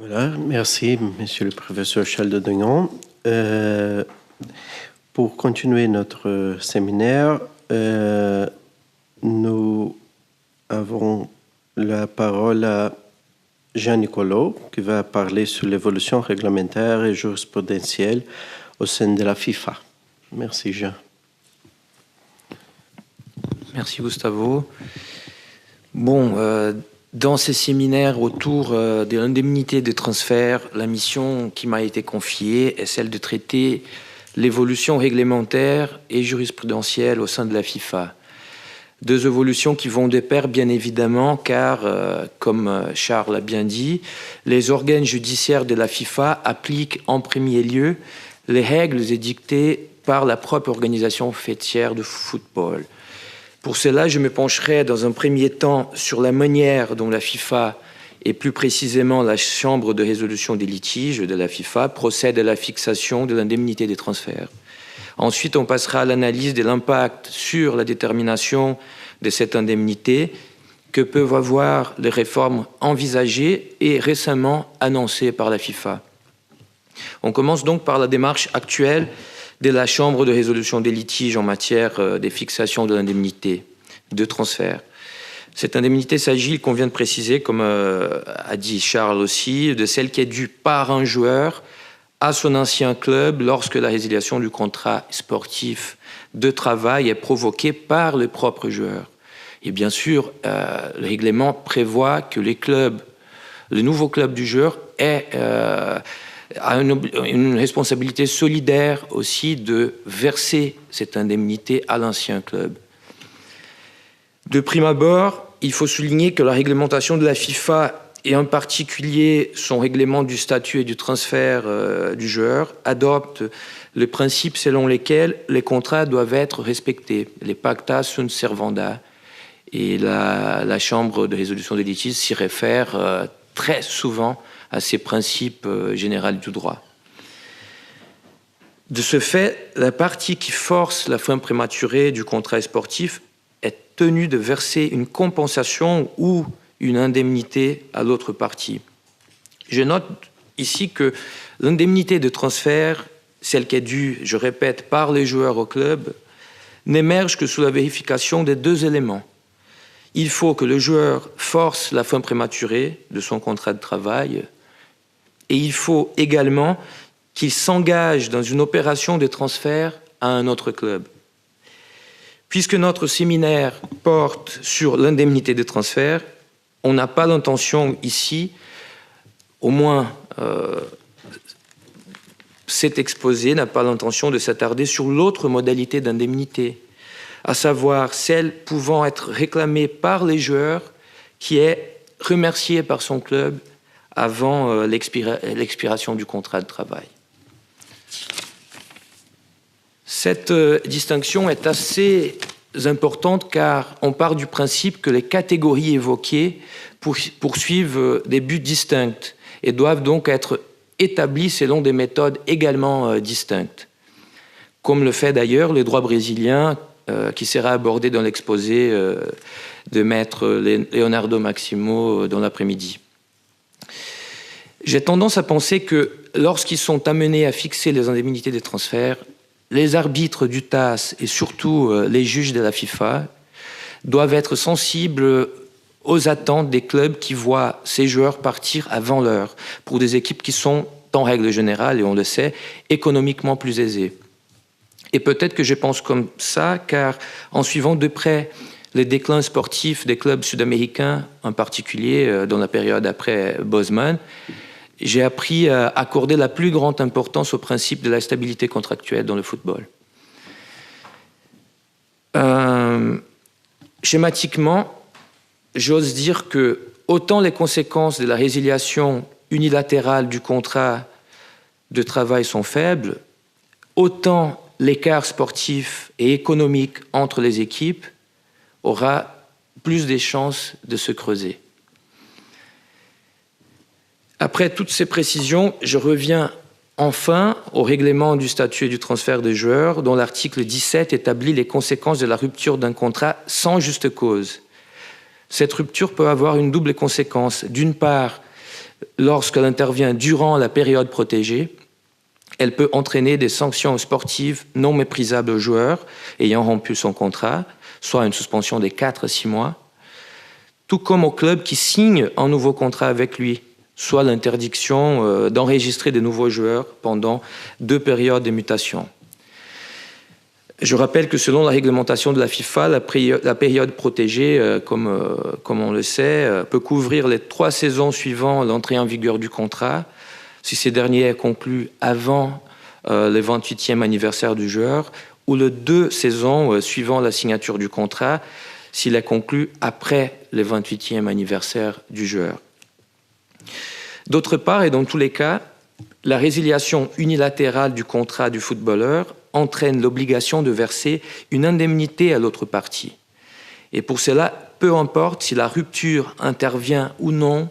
Voilà, merci, Monsieur le professeur Chaldedignon. Pour continuer notre séminaire, nous avons la parole à Jean Nicolo, qui va parler sur l'évolution réglementaire et jurisprudentielle au sein de la FIFA. Merci, Jean. Merci, Gustavo. Bon, dans ces séminaires autour de l'indemnité de transfert, la mission qui m'a été confiée est celle de traiter l'évolution réglementaire et jurisprudentielle au sein de la FIFA. Deux évolutions qui vont de pair, bien évidemment, car, comme Charles a bien dit, les organes judiciaires de la FIFA appliquent en premier lieu les règles édictées par la propre organisation faîtière de football. Pour cela, je me pencherai dans un premier temps sur la manière dont la FIFA, et plus précisément la Chambre de résolution des litiges de la FIFA, procède à la fixation de l'indemnité des transferts. Ensuite, on passera à l'analyse de l'impact sur la détermination de cette indemnité que peuvent avoir les réformes envisagées et récemment annoncées par la FIFA. On commence donc par la démarche actuelle de la Chambre de résolution des litiges en matière de fixation de l'indemnité de transfert. Cette indemnité s'agit, il convient de préciser, comme a dit Charles aussi, de celle qui est due par un joueur à son ancien club lorsque la résiliation du contrat sportif de travail est provoquée par le propre joueur. Et bien sûr, le règlement prévoit que le nouveau club du joueur a une responsabilité solidaire aussi de verser cette indemnité à l'ancien club. De prime abord, il faut souligner que la réglementation de la FIFA, et en particulier son règlement du statut et du transfert du joueur, adopte le principe selon lequel les contrats doivent être respectés, les pacta sunt servanda. Et la Chambre de résolution des litiges s'y réfère très souvent à ces principes généraux du droit. De ce fait, la partie qui force la fin prématurée du contrat sportif est tenue de verser une compensation ou une indemnité à l'autre partie. Je note ici que l'indemnité de transfert, celle qui est due, je répète, par les joueurs au club, n'émerge que sous la vérification des deux éléments. Il faut que le joueur force la fin prématurée de son contrat de travail et il faut également qu'il s'engage dans une opération de transfert à un autre club. Puisque notre séminaire porte sur l'indemnité de transfert, on n'a pas l'intention ici, au moins cet exposé n'a pas l'intention de s'attarder sur l'autre modalité d'indemnité, à savoir celle pouvant être réclamée par les joueurs qui est remercié par son club avant l'expiration du contrat de travail. Cette distinction est assez importante car on part du principe que les catégories évoquées poursuivent des buts distincts et doivent donc être établies selon des méthodes également distinctes, comme le fait d'ailleurs le droit brésilien qui sera abordé dans l'exposé de maître Leonardo Maximo dans l'après-midi. J'ai tendance à penser que lorsqu'ils sont amenés à fixer les indemnités des transferts, les arbitres du TAS et surtout les juges de la FIFA doivent être sensibles aux attentes des clubs qui voient ces joueurs partir avant l'heure pour des équipes qui sont, en règle générale, et on le sait, économiquement plus aisées. Et peut-être que je pense comme ça, car en suivant de près les déclins sportifs des clubs sud-américains, en particulier dans la période après Bosman, j'ai appris à accorder la plus grande importance au principe de la stabilité contractuelle dans le football. Schématiquement, j'ose dire que autant les conséquences de la résiliation unilatérale du contrat de travail sont faibles, autant l'écart sportif et économique entre les équipes aura plus de chances de se creuser. Après toutes ces précisions, je reviens enfin au règlement du statut et du transfert des joueurs, dont l'article 17 établit les conséquences de la rupture d'un contrat sans juste cause. Cette rupture peut avoir une double conséquence. D'une part, lorsqu'elle intervient durant la période protégée, elle peut entraîner des sanctions sportives non méprisables au joueur ayant rompu son contrat, soit une suspension des 4 à 6 mois, tout comme au club qui signe un nouveau contrat avec lui, soit l'interdiction d'enregistrer de nouveaux joueurs pendant 2 périodes de mutation. Je rappelle que selon la réglementation de la FIFA, la période protégée, comme on le sait, peut couvrir les 3 saisons suivant l'entrée en vigueur du contrat, si ces derniers est conclu avant le 28e anniversaire du joueur, ou les 2 saisons suivant la signature du contrat, s'il est conclu après le 28e anniversaire du joueur. D'autre part, et dans tous les cas, la résiliation unilatérale du contrat du footballeur entraîne l'obligation de verser une indemnité à l'autre partie. Et pour cela, peu importe si la rupture intervient ou non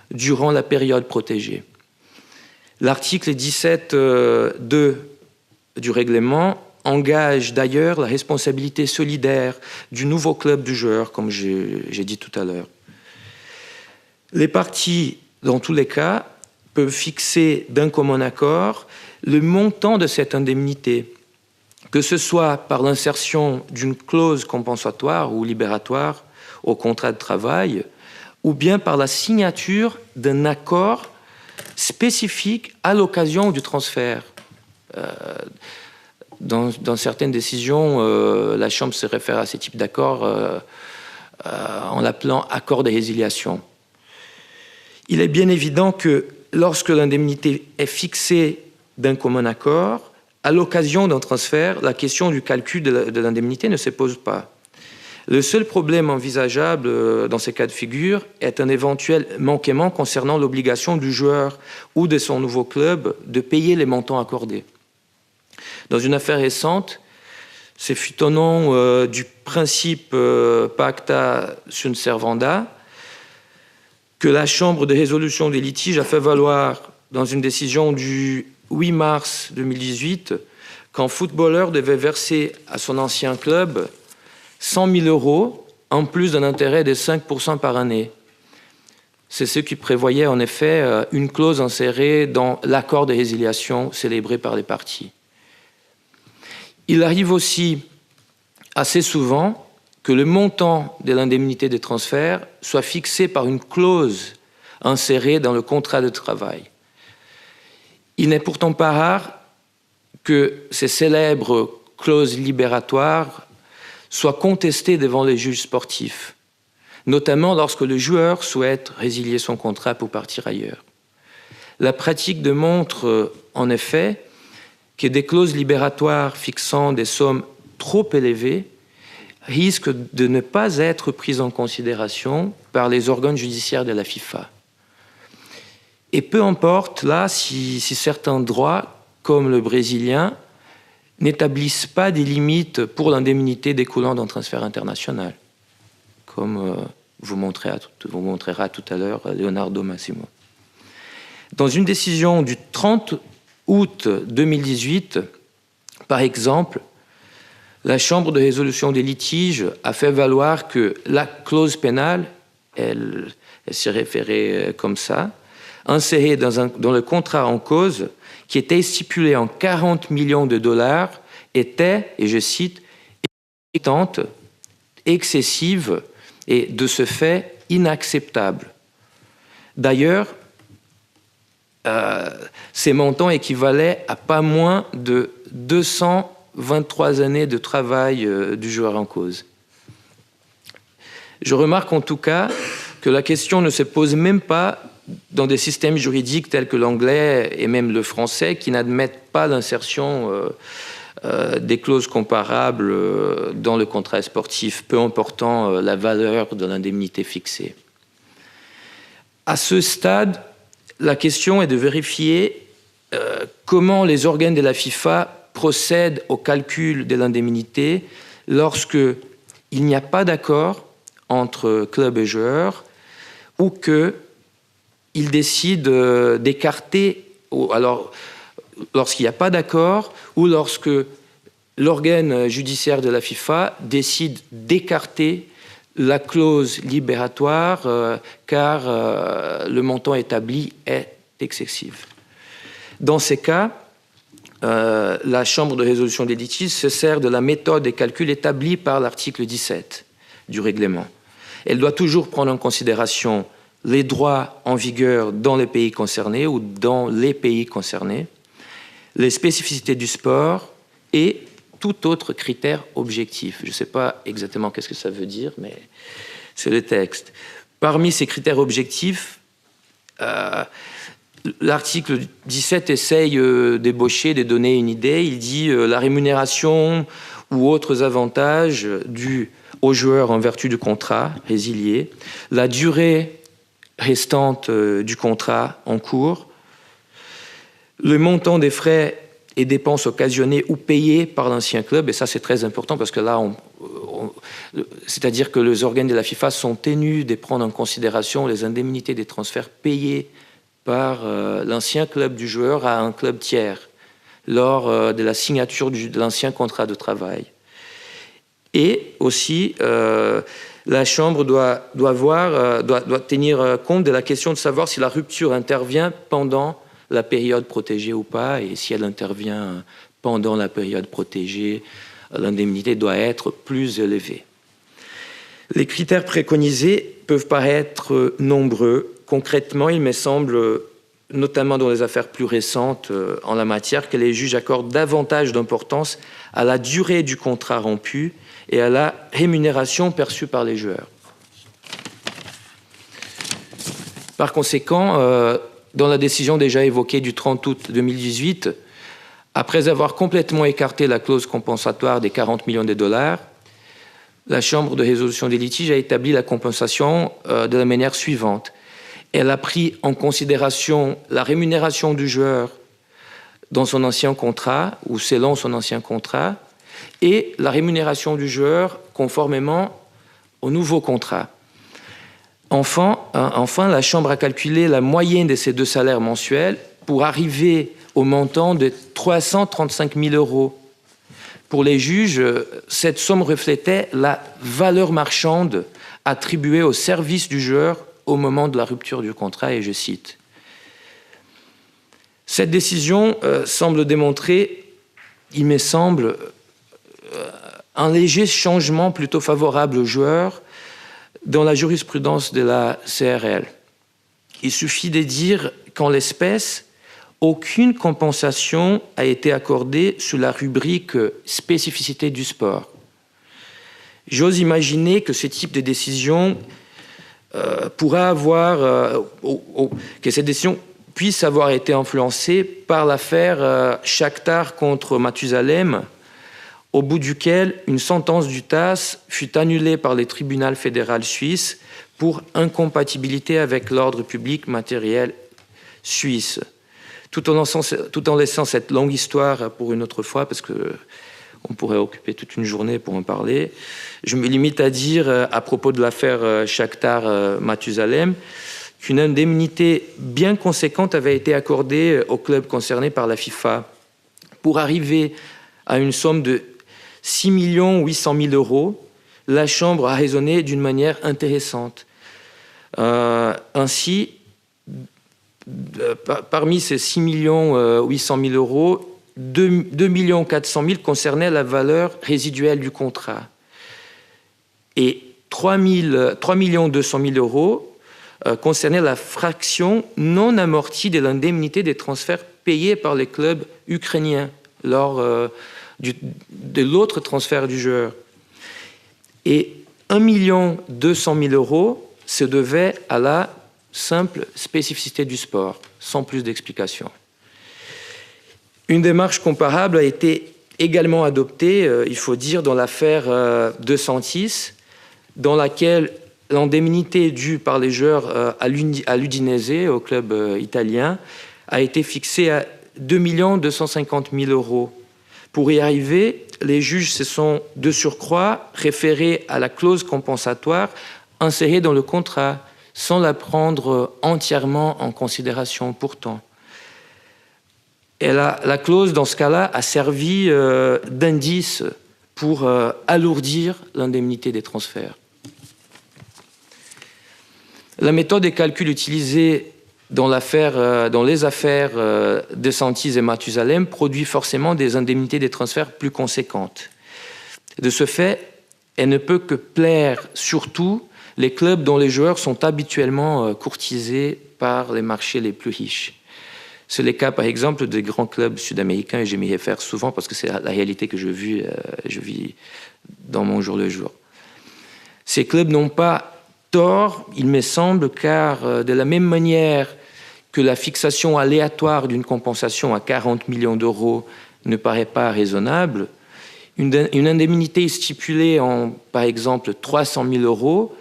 durant la période protégée. L'article 17.2 du règlement engage d'ailleurs la responsabilité solidaire du nouveau club du joueur, comme j'ai dit tout à l'heure. Les parties, dans tous les cas, peuvent fixer d'un commun accord le montant de cette indemnité, que ce soit par l'insertion d'une clause compensatoire ou libératoire au contrat de travail, ou bien par la signature d'un accord spécifique à l'occasion du transfert. Dans certaines décisions, la Chambre se réfère à ce type d'accord en l'appelant accord de résiliation. Il est bien évident que lorsque l'indemnité est fixée d'un commun accord, à l'occasion d'un transfert, la question du calcul de l'indemnité ne se pose pas. Le seul problème envisageable dans ces cas de figure est un éventuel manquement concernant l'obligation du joueur ou de son nouveau club de payer les montants accordés. Dans une affaire récente, c'est fut au nom du principe pacta sunt servanda que la Chambre de résolution des litiges a fait valoir dans une décision du 8 mars 2018 qu'un footballeur devait verser à son ancien club 100 000 euros en plus d'un intérêt de 5% par année. C'est ce qui prévoyait en effet une clause insérée dans l'accord de résiliation célébré par les parties. Il arrive aussi assez souvent que le montant de l'indemnité de transfert soit fixé par une clause insérée dans le contrat de travail. Il n'est pourtant pas rare que ces célèbres clauses libératoires soient contestées devant les juges sportifs, notamment lorsque le joueur souhaite résilier son contrat pour partir ailleurs. La pratique démontre en effet que des clauses libératoires fixant des sommes trop élevées risquent de ne pas être prises en considération par les organes judiciaires de la FIFA. Et peu importe là si certains droits, comme le brésilien, n'établissent pas des limites pour l'indemnité découlant d'un transfert international, comme vous montrera tout à l'heure Leonardo Massimo. Dans une décision du 30 août 2018, par exemple, la Chambre de résolution des litiges a fait valoir que la clause pénale, elle s'y référait comme ça, insérée dans le contrat en cause, qui était stipulé en 40 millions de dollars, était, et je cite, excessive et de ce fait inacceptable. D'ailleurs, ces montants équivalaient à pas moins de 223 années de travail du joueur en cause. Je remarque en tout cas que la question ne se pose même pas dans des systèmes juridiques tels que l'anglais et même le français qui n'admettent pas l'insertion des clauses comparables dans le contrat sportif, peu important la valeur de l'indemnité fixée. À ce stade, la question est de vérifier comment les organes de la FIFA procèdent au calcul de l'indemnité lorsqu'il n'y a pas d'accord entre club et joueur ou qu'ils décident d'écarter, alors lorsqu'il n'y a pas d'accord ou lorsque l'organe judiciaire de la FIFA décide d'écarter la clause libératoire car le montant établi est excessif. Dans ces cas, la Chambre de résolution des litiges se sert de la méthode de calcul établie par l'article 17 du règlement. Elle doit toujours prendre en considération les droits en vigueur dans les pays concernés ou dans les pays concernés, les spécificités du sport et tout autre critère objectif. Je ne sais pas exactement qu'est-ce que ça veut dire, mais c'est le texte. Parmi ces critères objectifs, l'article 17 essaye d'ébaucher, de donner une idée. Il dit la rémunération ou autres avantages dus aux joueurs en vertu du contrat résilié, la durée restante du contrat en cours, le montant des frais et dépenses occasionnées ou payées par l'ancien club, et ça c'est très important parce que là, c'est-à-dire que les organes de la FIFA sont tenus de prendre en considération les indemnités des transferts payés par l'ancien club du joueur à un club tiers lors de la signature de l'ancien contrat de travail. Et aussi, la Chambre doit tenir compte de la question de savoir si la rupture intervient pendant la période protégée ou pas, et si elle intervient pendant la période protégée, l'indemnité doit être plus élevée. Les critères préconisés peuvent paraître nombreux. Concrètement, il me semble, notamment dans les affaires plus récentes en la matière, que les juges accordent davantage d'importance à la durée du contrat rompu et à la rémunération perçue par les joueurs. Par conséquent, dans la décision déjà évoquée du 30 août 2018, après avoir complètement écarté la clause compensatoire des 40 millions de dollars, la Chambre de résolution des litiges a établi la compensation de la manière suivante. Elle a pris en considération la rémunération du joueur dans son ancien contrat ou selon son ancien contrat et la rémunération du joueur conformément au nouveau contrat. Enfin, la Chambre a calculé la moyenne de ces deux salaires mensuels pour arriver au montant de 335 000 euros. Pour les juges, cette somme reflétait la valeur marchande attribuée au service du joueur au moment de la rupture du contrat, et je cite. Cette décision semble démontrer, il me semble, un léger changement plutôt favorable aux joueurs dans la jurisprudence de la CRL. Il suffit de dire qu'en l'espèce, aucune compensation a été accordée sous la rubrique spécificité du sport. J'ose imaginer que ce type de décision pourra avoir, que cette décision puisse avoir été influencée par l'affaire Shakhtar contre Mathusalem, au bout duquel une sentence du TAS fut annulée par le tribunal fédéral suisse pour incompatibilité avec l'ordre public matériel suisse. Tout en laissant cette longue histoire pour une autre fois, parce qu'on pourrait occuper toute une journée pour en parler, je me limite à dire, à propos de l'affaire Shakhtar-Mathusalem, qu'une indemnité bien conséquente avait été accordée au club concerné par la FIFA pour arriver à une somme de 6 800 000 euros. La Chambre a raisonné d'une manière intéressante. Ainsi, parmi ces 6 800 000 euros, 2 400 000 concernaient la valeur résiduelle du contrat. Et 3 200 000 euros concernaient la fraction non amortie de l'indemnité des transferts payés par les clubs ukrainiens lors de l'autre transfert du joueur. Et 1 200 000 euros se devaient à la simple spécificité du sport, sans plus d'explications. Une démarche comparable a été également adoptée, il faut dire, dans l'affaire De Santis, dans laquelle l'indemnité due par les joueurs à l'Udinese, au club italien, a été fixée à 2 250 000 euros. Pour y arriver, les juges se sont de surcroît référés à la clause compensatoire insérée dans le contrat, sans la prendre entièrement en considération pourtant. Et la clause, dans ce cas-là, a servi d'indice pour alourdir l'indemnité des transferts. La méthode de calcul utilisée dans les affaires de Santis et Mathusalem produit forcément des indemnités des transferts plus conséquentes. De ce fait, elle ne peut que plaire surtout les clubs dont les joueurs sont habituellement courtisés par les marchés les plus riches. C'est le cas, par exemple, des grands clubs sud-américains, et je m'y réfère souvent parce que c'est la réalité que je vis dans mon jour le jour. Ces clubs n'ont pas tort, il me semble, car de la même manière que la fixation aléatoire d'une compensation à 40 millions d'euros ne paraît pas raisonnable, une indemnité stipulée en, par exemple, 300 000 euros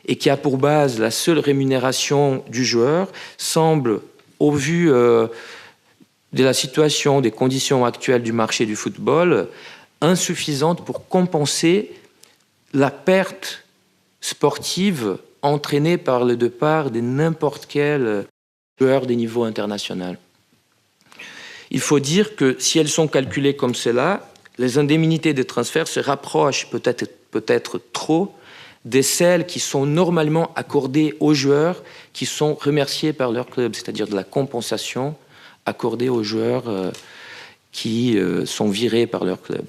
et qui a pour base la seule rémunération du joueur semble, au vu de la situation, des conditions actuelles du marché du football, insuffisante pour compenser la perte sportive entraînée par le départ de n'importe quel joueur des niveaux internationaux. Il faut dire que si elles sont calculées comme cela, les indemnités de transfert se rapprochent peut-être trop de celles qui sont normalement accordées aux joueurs qui sont remerciés par leur club, c'est-à-dire de la compensation accordée aux joueurs qui sont virés par leur club.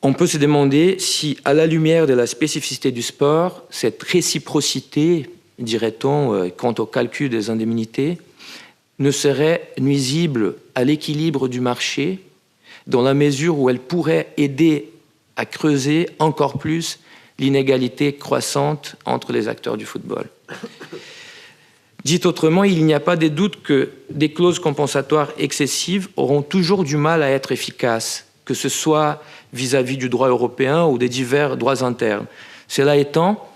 On peut se demander si, à la lumière de la spécificité du sport, cette réciprocité, dirait-on, quant au calcul des indemnités, ne serait nuisible à l'équilibre du marché, dans la mesure où elle pourrait aider à creuser encore plus l'inégalité croissante entre les acteurs du football. Dit autrement, il n'y a pas de doute que des clauses compensatoires excessives auront toujours du mal à être efficaces, que ce soit vis-à-vis du droit européen ou des divers droits internes. Cela étant,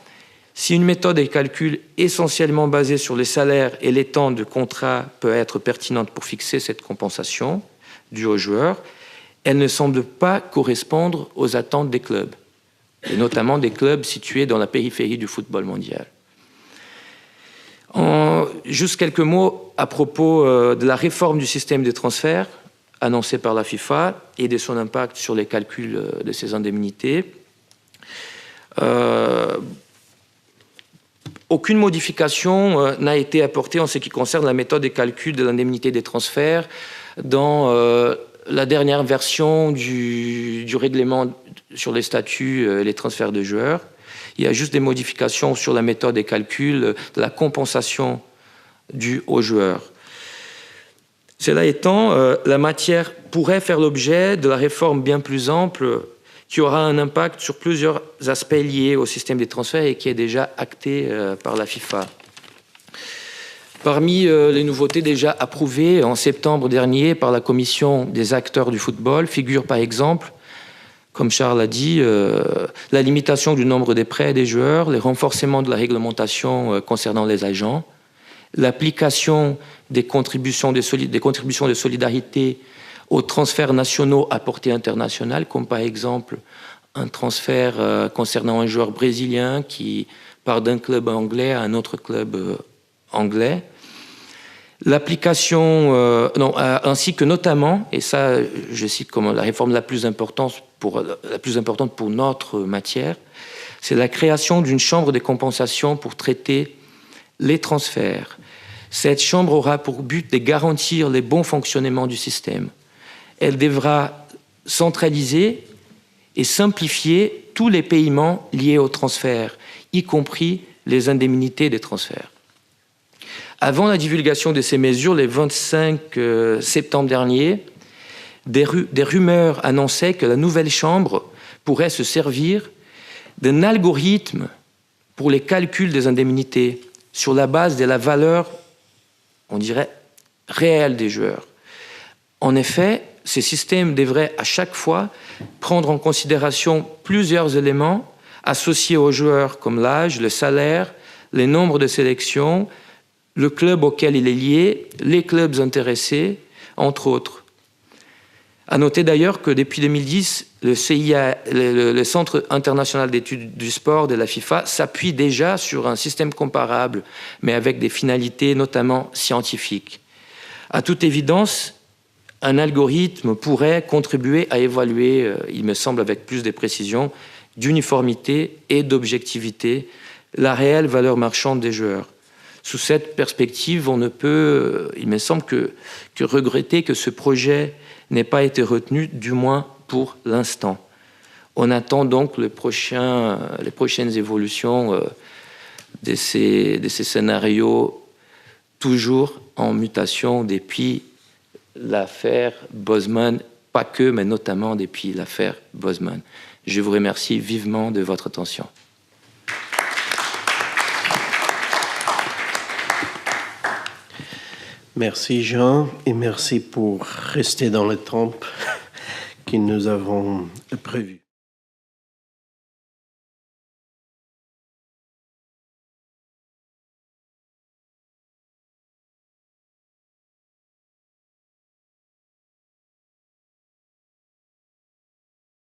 si une méthode de calcul essentiellement basée sur les salaires et les temps de contrat peut être pertinente pour fixer cette compensation due aux joueurs, elle ne semble pas correspondre aux attentes des clubs, et notamment des clubs situés dans la périphérie du football mondial. Juste quelques mots à propos de la réforme du système de transfert annoncée par la FIFA et de son impact sur les calculs de ces indemnités. Aucune modification n'a été apportée en ce qui concerne la méthode de calcul de l'indemnité des transferts dans la dernière version du règlement sur les statuts et les transferts de joueurs. Il y a juste des modifications sur la méthode de calcul de la compensation due aux joueurs. Cela étant, la matière pourrait faire l'objet de la réforme bien plus ample qui aura un impact sur plusieurs aspects liés au système des transferts et qui est déjà acté par la FIFA. Parmi les nouveautés déjà approuvées en septembre dernier par la Commission des acteurs du football figure par exemple, comme Charles a dit, la limitation du nombre des prêts des joueurs, les renforcements de la réglementation concernant les agents, l'application des contributions de solidarité aux transferts nationaux à portée internationale, comme par exemple un transfert concernant un joueur brésilien qui part d'un club anglais à un autre club anglais. L'application, ainsi que notamment, et ça je cite comme la réforme la plus importante pour notre matière, c'est la création d'une chambre de compensation pour traiter les transferts. Cette chambre aura pour but de garantir le bon fonctionnement du système. Elle devra centraliser et simplifier tous les paiements liés aux transferts, y compris les indemnités des transferts. Avant la divulgation de ces mesures, le 25 septembre dernier, des rumeurs annonçaient que la nouvelle chambre pourrait se servir d'un algorithme pour les calculs des indemnités sur la base de la valeur, on dirait, réelle des joueurs. En effet, ces systèmes devraient à chaque fois prendre en considération plusieurs éléments associés aux joueurs comme l'âge, le salaire, le nombre de sélections, le club auquel il est lié, les clubs intéressés, entre autres. À noter d'ailleurs que depuis 2010, le CIA, le Centre international d'études du sport de la FIFA, s'appuie déjà sur un système comparable, mais avec des finalités notamment scientifiques. À toute évidence, un algorithme pourrait contribuer à évaluer, il me semble avec plus de précision, d'uniformité et d'objectivité la réelle valeur marchande des joueurs. Sous cette perspective, on ne peut, il me semble, que regretter que ce projet n'ait pas été retenu, du moins pour l'instant. On attend donc les prochaines évolutions de ces scénarios, toujours en mutation depuis l'affaire Bosman, pas que, mais notamment depuis l'affaire Bosman. Je vous remercie vivement de votre attention. Merci Jean et merci pour rester dans le temps que nous avons prévu.